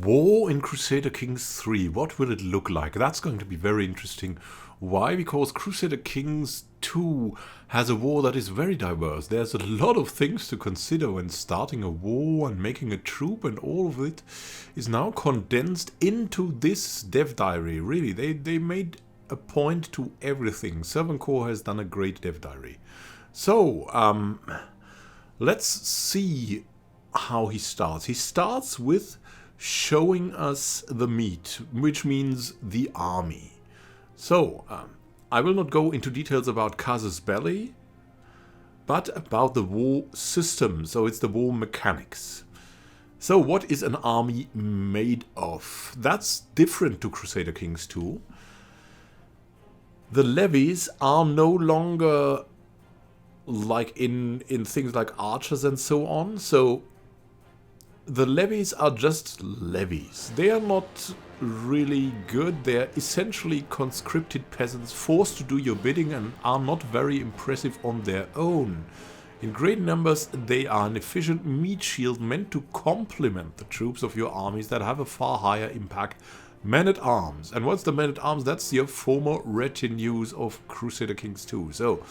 war in Crusader Kings 3. What will it look like? That's going to be very interesting. Why? Because Crusader Kings 2 has a war that is very diverse. There's a lot of things to consider when starting a war and making a troop, and all of it is now condensed into this dev diary. Really, they made a point to everything. Servant Core has done a great dev diary. So, let's see how he starts. He starts with showing us the meat, which means the army. So, I will not go into details about Casus Belli, but about the war system. So it's the war mechanics. So what is an army made of? That's different to Crusader Kings 2. The levies are no longer like in things like archers and so on. So the levies are just levies. They are not really good. They are essentially conscripted peasants forced to do your bidding and are not very impressive on their own. In great numbers, they are an efficient meat shield meant to complement the troops of your armies that have a far higher impact. Men-at-Arms. And what's the Men-at-Arms? That's your former retinues of Crusader Kings 2. So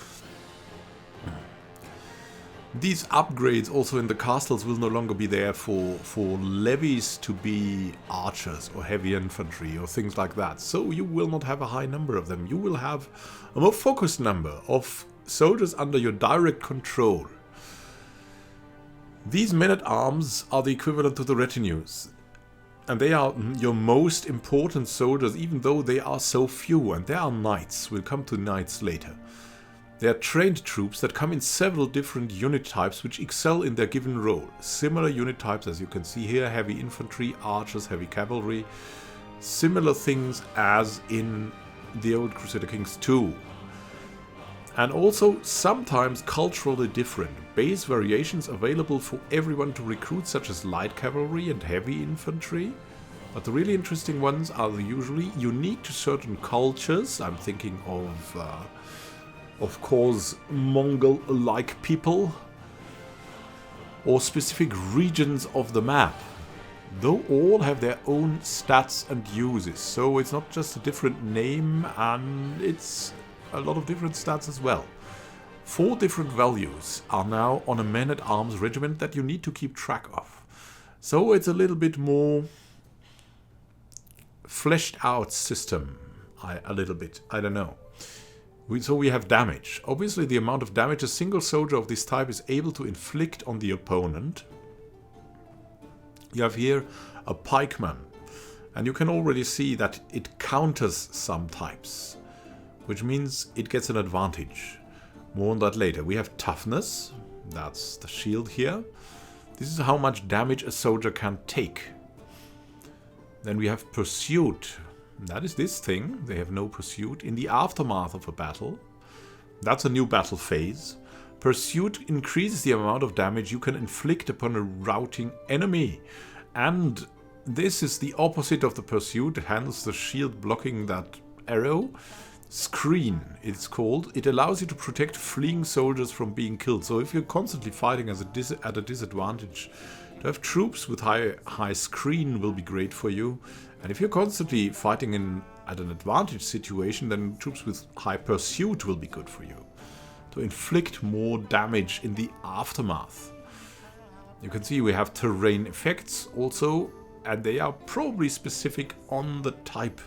these upgrades also in the castles will no longer be there for levies to be archers or heavy infantry or things like that. So you will not have a high number of them. You will have a more focused number of soldiers under your direct control. These men-at-arms are the equivalent to the retinues. And they are your most important soldiers, even though they are so few. And there are knights. We'll come to knights later. They are trained troops that come in several different unit types which excel in their given role. Similar unit types as you can see here, heavy infantry, archers, heavy cavalry. Similar things as in the old Crusader Kings 2. And also sometimes culturally different. Base variations available for everyone to recruit, such as light cavalry and heavy infantry. But the really interesting ones are usually unique to certain cultures. I'm thinking of course, Mongol-like people, or specific regions of the map. Though all have their own stats and uses, so it's not just a different name, and it's a lot of different stats as well. 4 different values are now on a men-at-arms regiment that you need to keep track of. So it's a little bit more fleshed out system, I don't know. So we have damage. Obviously the amount of damage a single soldier of this type is able to inflict on the opponent. You have here a pikeman, and you can already see that it counters some types, which means it gets an advantage. More on that later. We have toughness, that's the shield here. This is how much damage a soldier can take. Then we have pursuit. That is this thing. They have no pursuit. In the aftermath of a battle, that's a new battle phase. Pursuit increases the amount of damage you can inflict upon a routing enemy. And this is the opposite of the pursuit. It handles the shield blocking that arrow. Screen, it's called. It allows you to protect fleeing soldiers from being killed. So if you're constantly fighting at a disadvantage, to have troops with high screen will be great for you. And if you're constantly fighting at an advantage situation, then troops with high pursuit will be good for you. To inflict more damage in the aftermath. You can see we have terrain effects also, and they are probably specific on the type.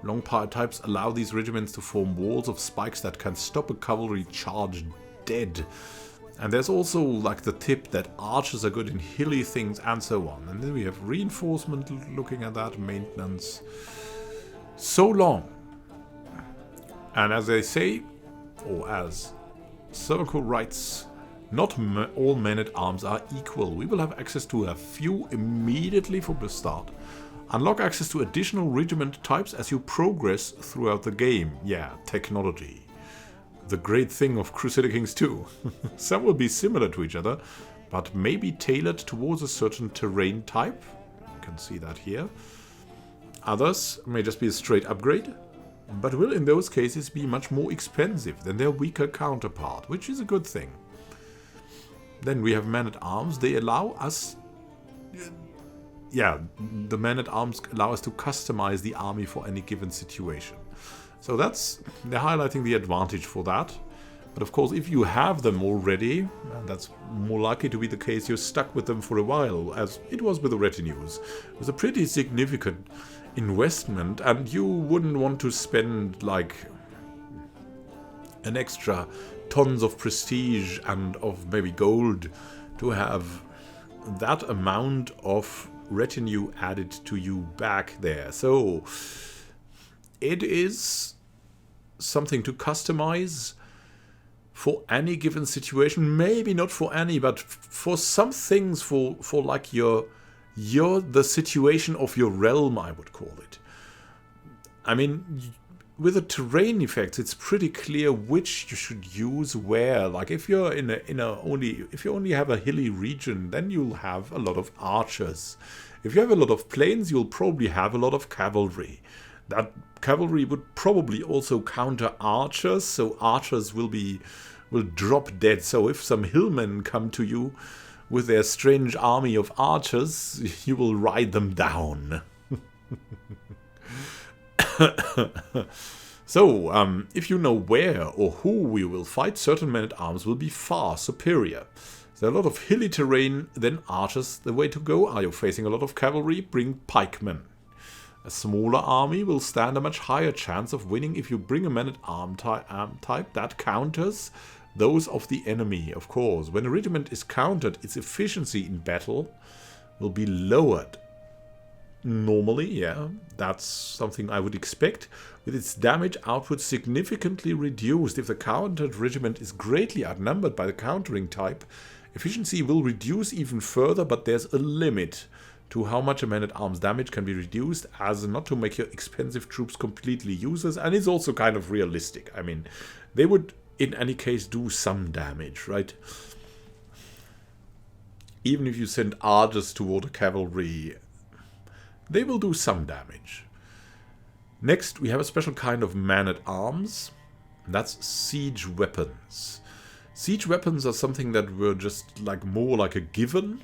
Long types allow these regiments to form walls of spikes that can stop a cavalry charge dead. And there's also like the tip that archers are good in hilly things and so on. And then we have reinforcement looking at that, maintenance. So long. And as they say, or as Circle writes, not all men-at-arms are equal. We will have access to a few immediately from the start. Unlock access to additional regiment types as you progress throughout the game. Yeah, technology. The great thing of Crusader Kings 2. Some will be similar to each other, but maybe tailored towards a certain terrain type. You can see that here. Others may just be a straight upgrade, but will in those cases be much more expensive than their weaker counterpart, which is a good thing. Then we have men-at-arms. They allow us yeah, the men-at-arms allow us to customize the army for any given situation. So they're highlighting the advantage for that. But of course, if you have them already, and that's more likely to be the case, you're stuck with them for a while, as it was with the retinues. It was a pretty significant investment, and you wouldn't want to spend like an extra tons of prestige and of maybe gold to have that amount of retinue added to you back there. So it is something to customize for any given situation. Maybe not for any, but for some things, for like the situation of your realm, I would call it. I mean, with the terrain effects, it's pretty clear which you should use where. Like if you're if you only have a hilly region, then you'll have a lot of archers. If you have a lot of plains, you'll probably have a lot of cavalry. That cavalry would probably also counter archers, so archers will drop dead. So if some hillmen come to you with their strange army of archers, you will ride them down. So, if you know where or who we will fight, certain men-at-arms will be far superior. There are a lot of hilly terrain, then archers the way to go. Are you facing a lot of cavalry? Bring pikemen. A smaller army will stand a much higher chance of winning if you bring a man-at-arm type that counters those of the enemy, of course. When a regiment is countered, its efficiency in battle will be lowered. Normally, yeah, that's something I would expect. With its damage output significantly reduced, if the countered regiment is greatly outnumbered by the countering type, efficiency will reduce even further, but there's a limit to how much a man-at-arms damage can be reduced, as not to make your expensive troops completely useless, and it's also kind of realistic. I mean, they would in any case do some damage, right? Even if you send archers toward a cavalry, they will do some damage. Next, we have a special kind of man-at-arms. That's siege weapons. Siege weapons are something that were just like more like a given,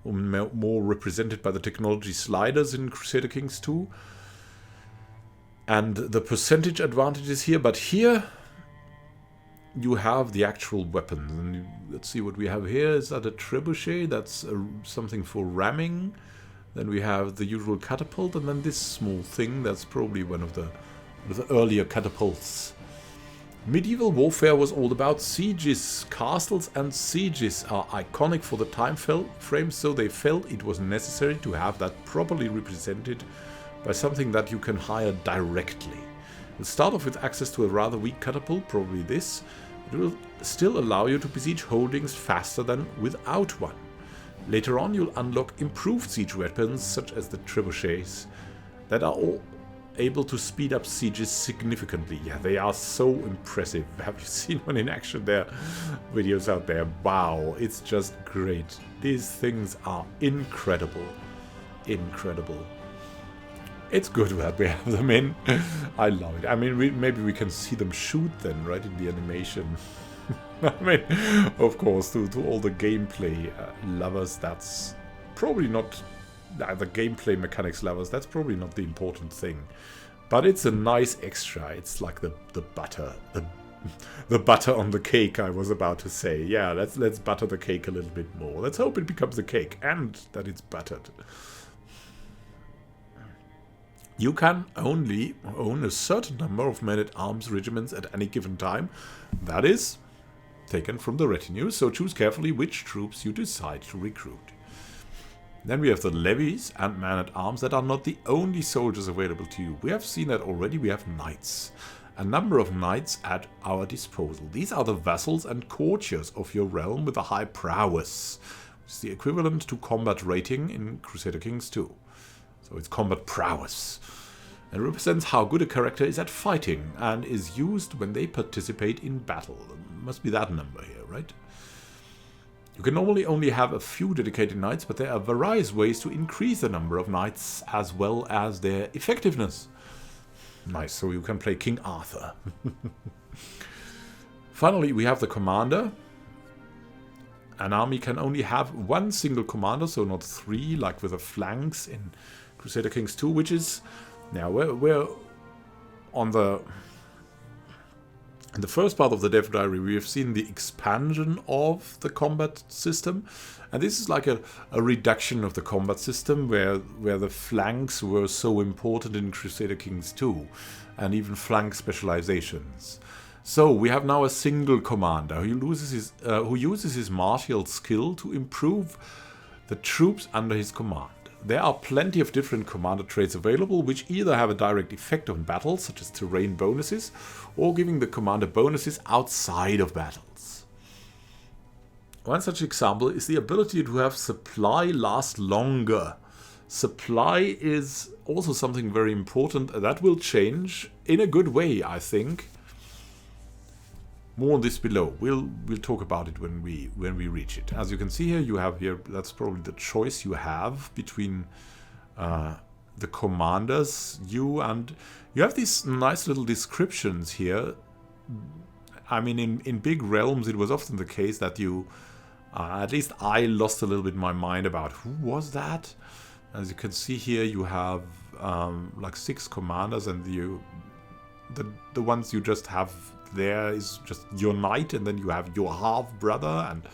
or more represented by the technology sliders in Crusader Kings 2. And the percentage advantage is here, but here you have the actual weapons. And let's see what we have here. Is that a trebuchet? That's something for ramming. Then we have the usual catapult, and then this small thing, that's probably one of the earlier catapults. Medieval warfare was all about sieges. Castles and sieges are iconic for the time frame, so they felt it was necessary to have that properly represented by something that you can hire directly. We'll start off with access to a rather weak catapult, probably this. It will still allow you to besiege holdings faster than without one. Later on, you'll unlock improved siege weapons, such as the trebuchets, that are all able to speed up sieges significantly. Yeah, they are so impressive. Have you seen one in action? There are videos out there. Wow, it's just great. These things are incredible. Incredible. It's good that we have them in. I love it. I mean, maybe we can see them shoot then, right, in the animation. I mean, of course, to all the gameplay lovers, that's probably not... the gameplay mechanics lovers, that's probably not the important thing. But it's a nice extra. It's like the butter. The butter on the cake, I was about to say. Yeah, let's butter the cake a little bit more. Let's hope it becomes a cake and that it's buttered. You can only own a certain number of men-at-arms regiments at any given time. That is taken from the retinue, so choose carefully which troops you decide to recruit. Then we have the levies and men-at-arms that are not the only soldiers available to you. We have seen that already. We have knights. A number of knights at our disposal. These are the vassals and courtiers of your realm with a high prowess. It's the equivalent to combat rating in Crusader Kings 2. So it's combat prowess. It represents how good a character is at fighting and is used when they participate in battle. Must be that number here, right? You can normally only have a few dedicated knights, but there are various ways to increase the number of knights as well as their effectiveness. Nice, so you can play King Arthur. Finally, we have the commander. an army can only have one single commander, so not three, like with the flanks in Crusader Kings 2, which is now we're on in the first part of the Dev Diary. We have seen the expansion of the combat system, and this is like a reduction of the combat system where the flanks were so important in Crusader Kings 2, and even flank specializations. So we have now a single commander who uses his martial skill to improve the troops under his command. There are plenty of different commander traits available, which either have a direct effect on battles, such as terrain bonuses, or giving the commander bonuses outside of battles. One such example is the ability to have supply last longer. Supply is also something very important that will change in a good way, I think. More on this below. We'll talk about it when we reach it. As you can see here, you have here, that's probably the choice you have between the commanders. You have these nice little descriptions here. I mean, in big realms, it was often the case that you, at least I lost a little bit my mind about who was that. As you can see here, you have like 6 commanders, and the ones you just have there is just your knight, and then you have your half-brother, and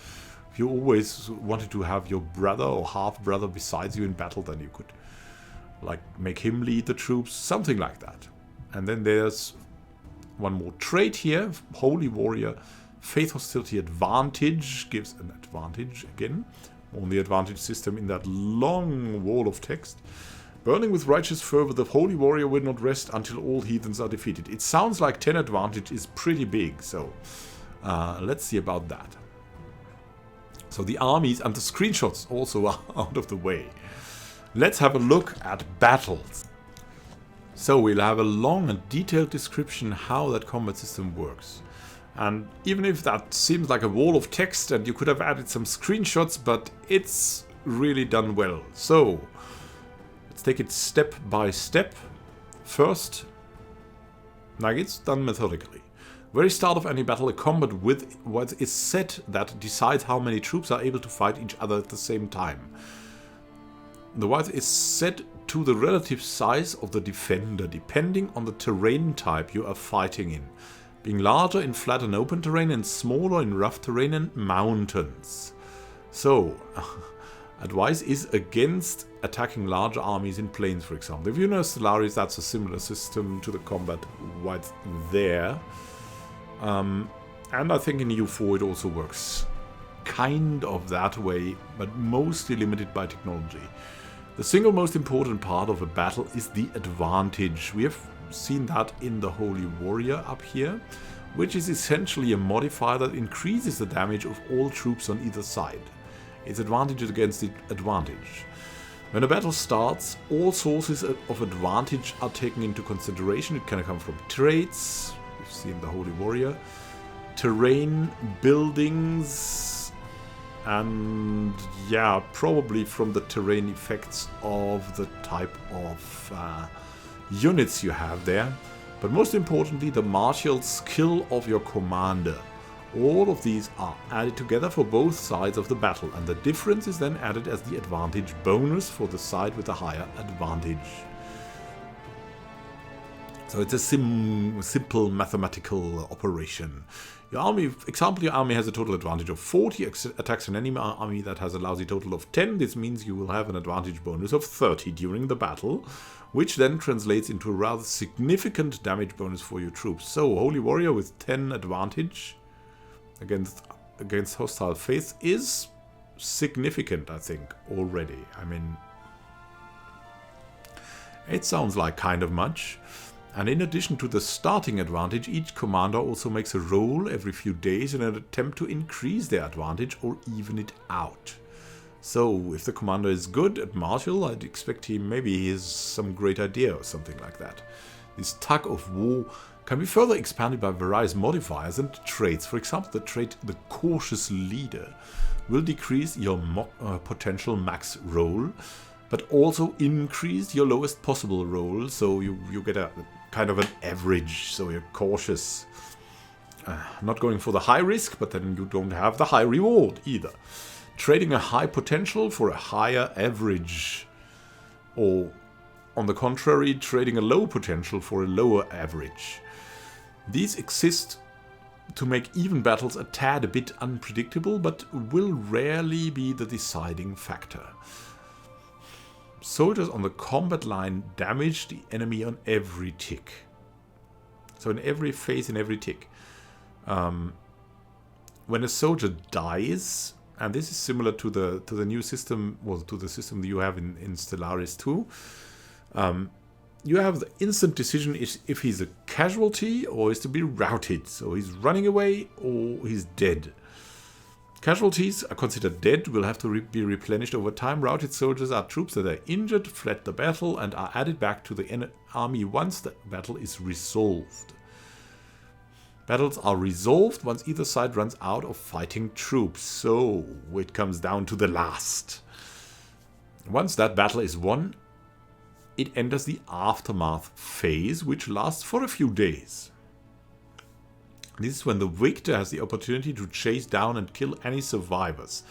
if you always wanted to have your brother or half-brother besides you in battle, then you could like make him lead the troops, something like that. And then there's one more trait here, Holy Warrior. Faith Hostility Advantage gives an advantage again on the advantage system in that long wall of text. Burning with righteous fervor, the Holy Warrior will not rest until all heathens are defeated. It sounds like 10 advantage is pretty big, so let's see about that. So the armies and the screenshots also are out of the way. Let's have a look at battles. So we'll have a long and detailed description how that combat system works. And even if that seems like a wall of text and you could have added some screenshots, but it's really done well. So let's take it step by step. First, like it's done methodically. Very start of any battle, a combat with what is set that decides how many troops are able to fight each other at the same time. The width is set to the relative size of the defender, depending on the terrain type you are fighting in, being larger in flat and open terrain and smaller in rough terrain and mountains. So, advice is against attacking larger armies in plains, for example. If you know Stellaris, that's a similar system to the combat width there. And I think in EU4 it also works kind of that way, but mostly limited by technology. The single most important part of a battle is the advantage. We have seen that in the Holy Warrior up here, which is essentially a modifier that increases the damage of all troops on either side. It's advantage against the advantage. When a battle starts, all sources of advantage are taken into consideration. It can come from traits, we've seen the Holy Warrior, terrain, buildings, and yeah, probably from the terrain effects of the type of units you have there. But most importantly, the martial skill of your commander. All of these are added together for both sides of the battle, and the difference is then added as the advantage bonus for the side with the higher advantage. So it's a simple mathematical operation. Your army, example, your army has a total advantage of 40, attacks an enemy army that has a lousy total of 10. This means you will have an advantage bonus of 30 during the battle, which then translates into a rather significant damage bonus for your troops. So Holy Warrior with 10 advantage against hostile faith is significant, I think, already. I mean, it sounds like kind of much. And in addition to the starting advantage, each commander also makes a roll every few days in an attempt to increase their advantage or even it out. So if the commander is good at martial, I'd expect maybe he has some great idea or something like that. This tug of war can be further expanded by various modifiers and traits. For example, the trait the cautious leader will decrease your potential max roll, but also increase your lowest possible roll, so you get a kind of an average, so you're cautious. Not going for the high risk, but then you don't have the high reward either. Trading a high potential for a higher average. Or, on the contrary, trading a low potential for a lower average. These exist to make even battles a tad a bit unpredictable, but will rarely be the deciding factor. Soldiers on the combat line damage the enemy on every tick. So in every phase, in every tick. When a soldier dies, and this is similar to the new system, well, to the system that you have in Stellaris 2, you have the instant decision if he's a casualty or is to be routed. So he's running away or he's dead. Casualties are considered dead, will have to be replenished over time. Routed soldiers are troops that are injured, fled the battle, and are added back to the army once the battle is resolved. Battles are resolved once either side runs out of fighting troops, so it comes down to the last. Once that battle is won, it enters the aftermath phase, which lasts for a few days. This is when the victor has the opportunity to chase down and kill any survivors.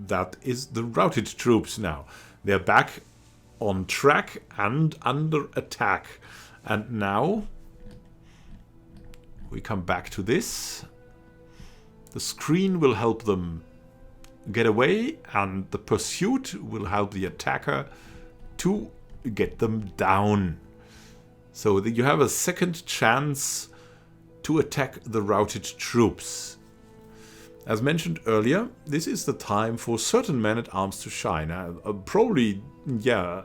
That is the routed troops now. They're back on track and under attack. And now we come back to this. The screen will help them get away, and the pursuit will help the attacker to get them down. So that you have a second chance to attack the routed troops. As mentioned earlier, this is the time for certain men-at-arms to shine. Probably, yeah.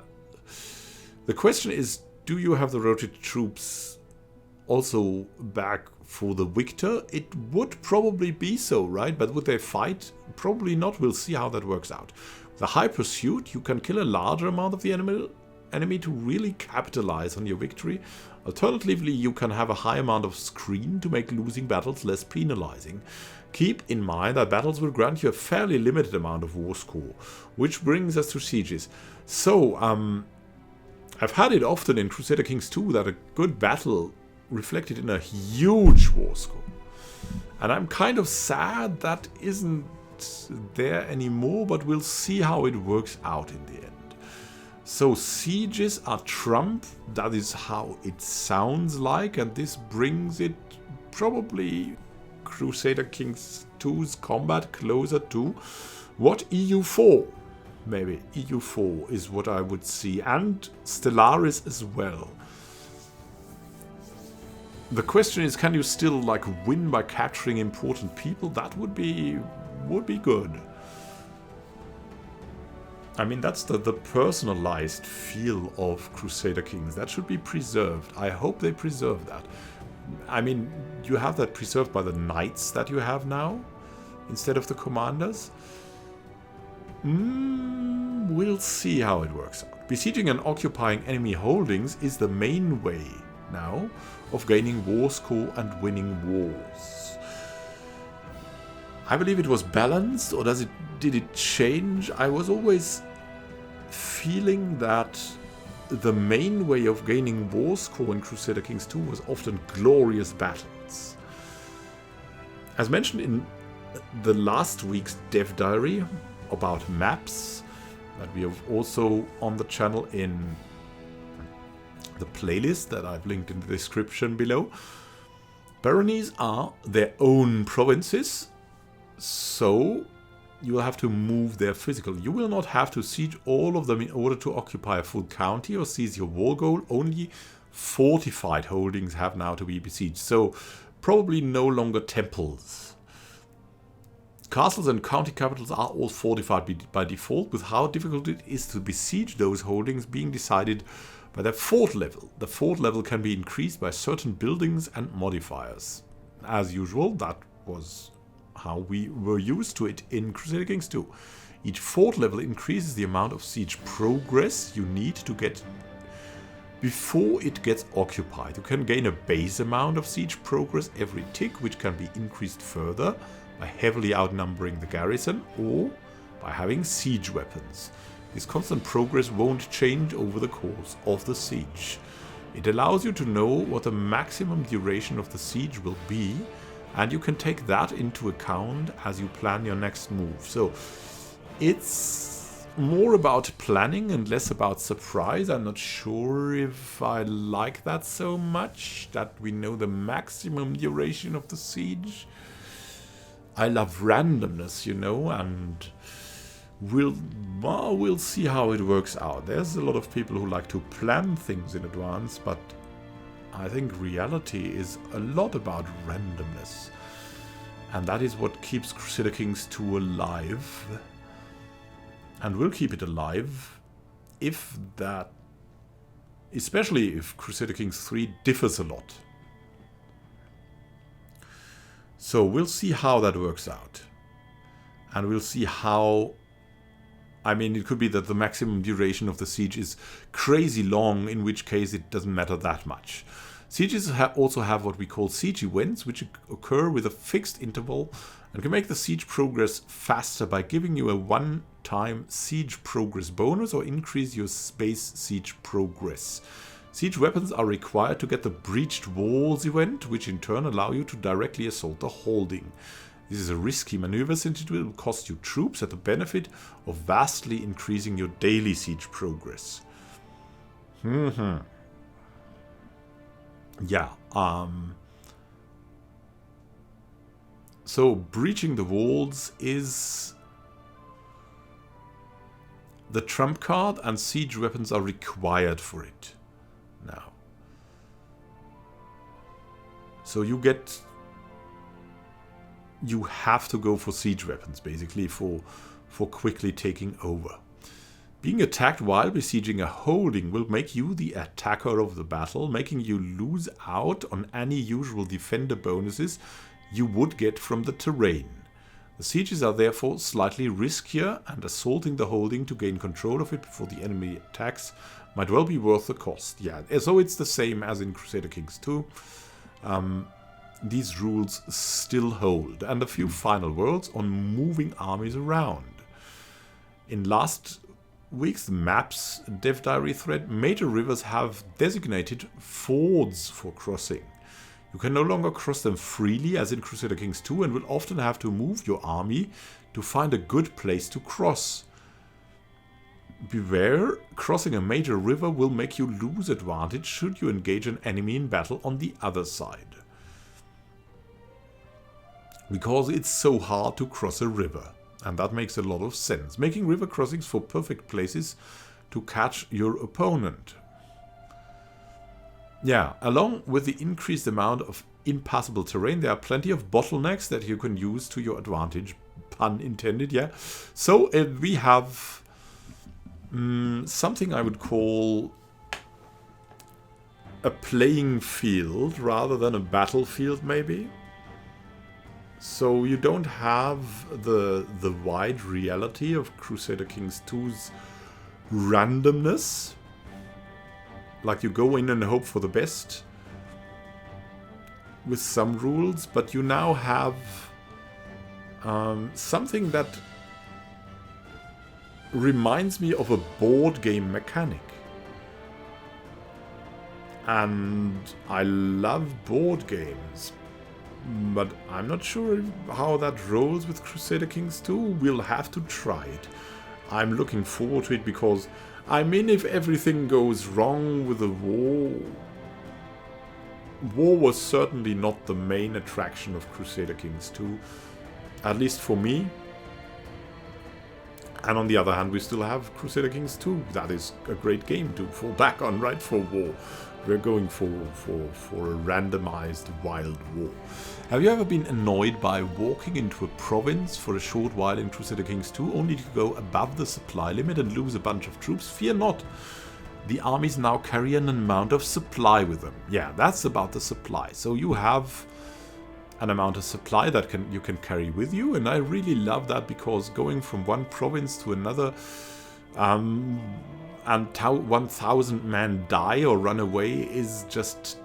The question is, do you have the routed troops also back for the victor? It would probably be so, right? But would they fight? Probably not. We'll see how that works out. The high pursuit, you can kill a larger amount of the enemy to really capitalize on your victory. Alternatively, you can have a high amount of screen to make losing battles less penalizing. Keep in mind that battles will grant you a fairly limited amount of war score, which brings us to sieges. So, I've had it often in Crusader Kings 2 that a good battle reflected in a huge war score. And I'm kind of sad that isn't there anymore, but we'll see how it works out in the end. So sieges are trump, that is how it sounds like, and this brings it probably Crusader Kings 2's combat closer to what EU4, maybe EU4 is what I would see, and Stellaris as well. The question is, can you still like win by capturing important people? That would be good. I mean, that's the personalized feel of Crusader Kings. That should be preserved. I hope they preserve that. I mean, you have that preserved by the knights that you have now, instead of the commanders. We'll see how it works out. Besieging and occupying enemy holdings is the main way now of gaining war score and winning wars. I believe it was balanced, or did it change? I was always feeling that the main way of gaining war score in Crusader Kings 2 was often glorious battles. As mentioned in the last week's dev diary about maps, that we have also on the channel in the playlist that I've linked in the description below, baronies are their own provinces. So you will have to move their physical. You will not have to siege all of them in order to occupy a full county or seize your war goal. Only fortified holdings have now to be besieged. So probably no longer temples. Castles and county capitals are all fortified by default, with how difficult it is to besiege those holdings being decided by their fort level. The fort level can be increased by certain buildings and modifiers. As usual, that was how we were used to it in Crusader Kings 2. Each fort level increases the amount of siege progress you need to get before it gets occupied. You can gain a base amount of siege progress every tick, which can be increased further by heavily outnumbering the garrison or by having siege weapons. This constant progress won't change over the course of the siege. It allows you to know what the maximum duration of the siege will be And you can take that into account as you plan your next move. So it's more about planning and less about surprise. I'm not sure if I like that so much, that we know the maximum duration of the siege. I love randomness, you know, and we'll see how it works out. There's a lot of people who like to plan things in advance, but I think reality is a lot about randomness. And that is what keeps Crusader Kings 2 alive. And will keep it alive if that, especially if Crusader Kings 3 differs a lot. So we'll see how that works out. And we'll see how, I mean, it could be that the maximum duration of the siege is crazy long, in which case it doesn't matter that much. Sieges also have what we call siege events, which occur with a fixed interval and can make the siege progress faster by giving you a one-time siege progress bonus or increase your base siege progress. Siege weapons are required to get the breached walls event, which in turn allow you to directly assault the holding. This is a risky maneuver since it will cost you troops at the benefit of vastly increasing your daily siege progress. Yeah, so breaching the walls is the trump card, and siege weapons are required for it now. So you have to go for siege weapons, basically, for quickly taking over. Being attacked while besieging a holding will make you the attacker of the battle, making you lose out on any usual defender bonuses you would get from the terrain. The sieges are therefore slightly riskier, and assaulting the holding to gain control of it before the enemy attacks might well be worth the cost. Yeah, so it's the same as in Crusader Kings 2. These rules still hold. And a few final words on moving armies around. In last week's maps dev diary thread, major rivers have designated fords for crossing. You can no longer cross them freely as in Crusader Kings 2 and will often have to move your army to find a good place to cross. Beware, crossing a major river will make you lose advantage should you engage an enemy in battle on the other side. Because it's so hard to cross a river. And that makes a lot of sense, making river crossings for perfect places to catch your opponent. Yeah, along with the increased amount of impassable terrain, there are plenty of bottlenecks that you can use to your advantage. Pun intended, yeah. So we have something I would call a playing field rather than a battlefield, maybe. So you don't have the wide reality of Crusader Kings 2's randomness. Like you go in and hope for the best with some rules, but you now have something that reminds me of a board game mechanic. And I love board games. But I'm not sure how that rolls with Crusader Kings 2. We'll have to try it. I'm looking forward to it because, I mean, if everything goes wrong with the war was certainly not the main attraction of Crusader Kings 2. At least for me. And on the other hand, we still have Crusader Kings 2. That is a great game to fall back on, right, for war. We're going for a randomized wild war. Have you ever been annoyed by walking into a province for a short while in Crusader Kings 2 only to go above the supply limit and lose a bunch of troops? Fear not. The armies now carry an amount of supply with them. Yeah, that's about the supply. So you have an amount of supply that you can carry with you, and I really love that because going from one province to another and 1,000 men die or run away is just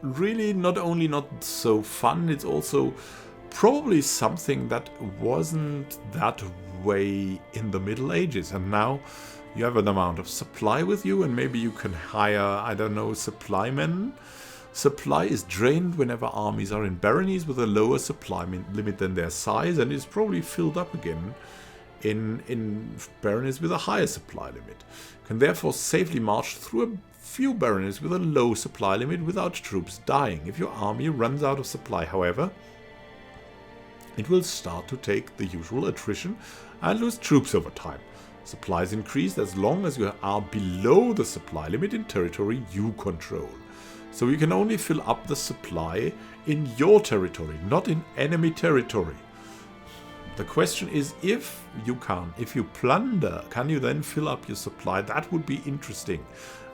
really not only not so fun, it's also probably something that wasn't that way in the Middle Ages. And now you have an amount of supply with you, and maybe you can hire, I don't know, supply men Supply is drained whenever armies are in baronies with a lower supply limit than their size, and is probably filled up again in baronies with a higher supply limit. Can therefore safely march through a few baronies with a low supply limit without troops dying. If your army runs out of supply, however, it will start to take the usual attrition and lose troops over time. Supply is increased as long as you are below the supply limit in territory you control. So you can only fill up the supply in your territory, not in enemy territory. The question is, if you plunder, can you then fill up your supply? That would be interesting.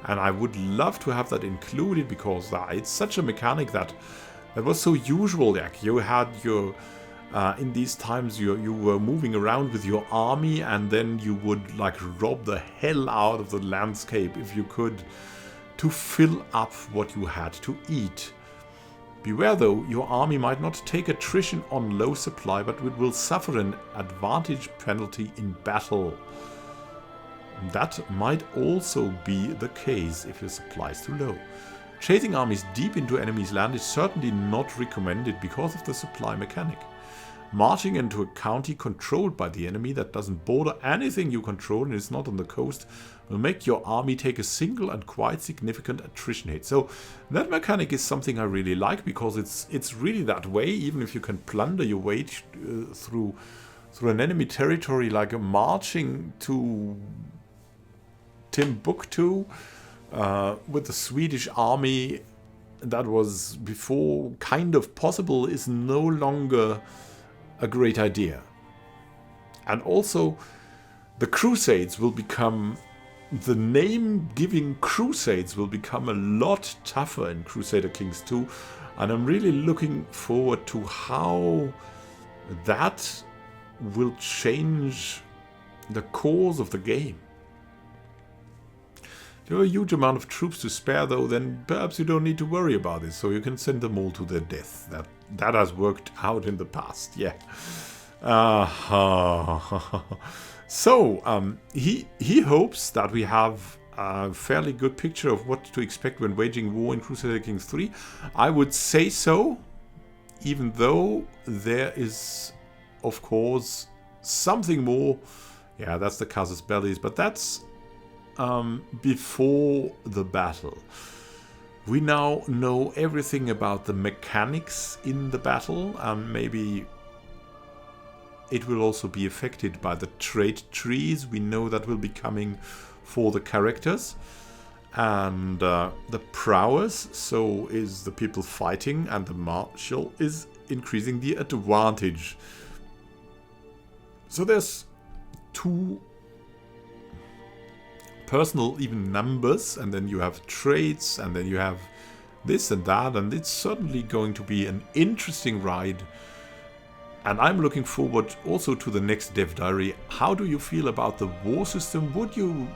And I would love to have that included, because it's such a mechanic that was so usual. Like you had your, in these times, you were moving around with your army, and then you would like rob the hell out of the landscape if you could, to fill up what you had to eat. Beware though, your army might not take attrition on low supply, but it will suffer an advantage penalty in battle. That might also be the case if your supply is too low. Chasing armies deep into enemy's land is certainly not recommended because of the supply mechanic. Marching into a county controlled by the enemy that doesn't border anything you control and is not on the coast will make your army take a single and quite significant attrition hit. So that mechanic is something I really like, because it's really that way. Even if you can plunder your way through an enemy territory, like marching to Timbuktu with the Swedish army that was before kind of possible, is no longer a great idea. And also the Crusades will become, the name-giving Crusades will become a lot tougher in Crusader Kings 2, and I'm really looking forward to how that will change the course of the game. If you have a huge amount of troops to spare though, then perhaps you don't need to worry about it, so you can send them all to their death. That has worked out in the past, yeah. So, he hopes that we have a fairly good picture of what to expect when waging war in Crusader Kings 3. I would say so, even though there is, of course, something more. Yeah, that's the casus belli, but that's before the battle. We now know everything about the mechanics in the battle, and maybe it will also be affected by the trait trees. We know that will be coming for the characters. And the prowess, so is the people fighting, and the martial is increasing the advantage. So there's two personal even numbers, and then you have traits, and then you have this and that, and it's certainly going to be an interesting ride. And I'm looking forward also to the next dev diary. How do you feel about the war system? Would you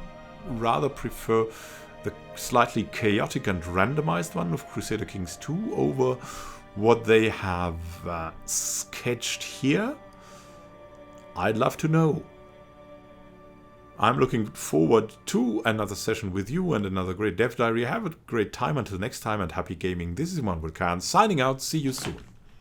rather prefer the slightly chaotic and randomized one of Crusader Kings 2 over what they have sketched here? I'd love to know. I'm looking forward to another session with you and another great dev diary. Have a great time until next time, and happy gaming. This is Immanuel signing out. See you soon.